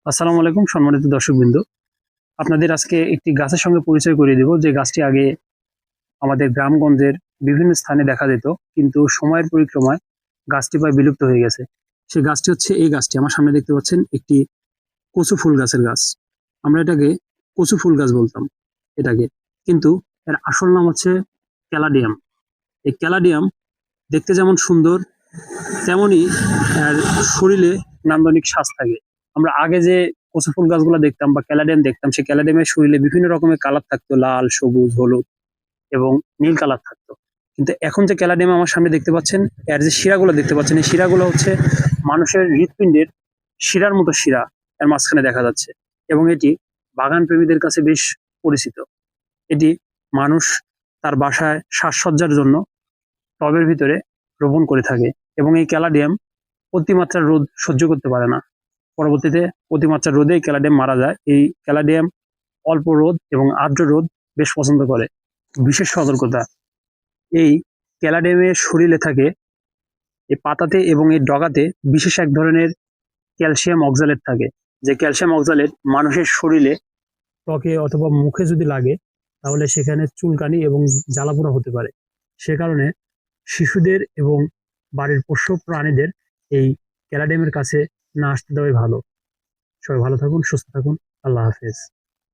আসসালামু আলাইকুম সম্মানিত দর্শকবৃন্দ। আপনাদের আজকে একটি গাছের সঙ্গে পরিচয় করিয়ে দেব, যে গাছটি আগে আমাদের গ্রামগঞ্জের বিভিন্ন স্থানে দেখা যেত, কিন্তু সময়ের পরিক্রমায় গাছটি প্রায় বিলুপ্ত হয়ে গেছে। সেই গাছটি হচ্ছে এই গাছটি আমার সামনে দেখতে পাচ্ছেন, একটি কচু ফুল গাছের গাছ। আমরা এটাকে কচু ফুল গাছ বলতাম এটাকে, কিন্তু এর আসল নাম হচ্ছে ক্যালাডিয়াম। এই ক্যালাডিয়াম দেখতে যেমন সুন্দর, তেমনি এর শরীরে নান্দনিক সাজ থাকে। আমরা আগে যে কচু ফুল গাছগুলো দেখতাম বা ক্যালাডিয়াম দেখতাম, সেই ক্যালাডিয়ামের শরীরে বিভিন্ন রকমের কালার থাকতো, লাল, সবুজ, হলুদ এবং নীল কালার থাকতো। কিন্তু এখন যে ক্যালাডিয়াম আমার সামনে দেখতে পাচ্ছেন, এর যে শিরাগুলো দেখতে পাচ্ছেন, এই শিরাগুলো হচ্ছে মানুষের হৃৎপিণ্ডের শিরার মতো শিরা এর মাঝখানে দেখা যাচ্ছে। এবং এটি বাগান প্রেমীদের কাছে বেশ পরিচিত। এটি মানুষ তার বাসায় সাজসজ্জার জন্য টবের ভিতরে রোপণ করে থাকে। এবং এই ক্যালাডিয়াম অতিমাত্রার রোদ সহ্য করতে পারে না। পরবর্তীতে অতিমাত্রার রোদে ক্যালাডিয়াম মারা যায়। এই ক্যালাডিয়াম অল্প রোদ এবং আর্দ্র রোদ বেশ পছন্দ করে। বিশেষ সতর্কতা, এই ক্যালাডিয়ামের শরীরে থাকে এই পাতাতে এবং এই ডগাতে বিশেষ এক ধরনের ক্যালসিয়াম অক্সালেট থাকে। যে ক্যালসিয়াম অক্সালেট মানুষের শরীরে ত্বকে অথবা মুখে যদি লাগে, তাহলে সেখানে চুলকানি এবং জ্বালাপোড়া হতে পারে। সে কারণে শিশুদের এবং বাড়ির পোষ্য প্রাণীদের এই ক্যালাডিয়ামের কাছে না আসতে দেওয়াই ভালো। সবাই ভালো থাকুন, সুস্থ থাকুন। আল্লাহ হাফেজ।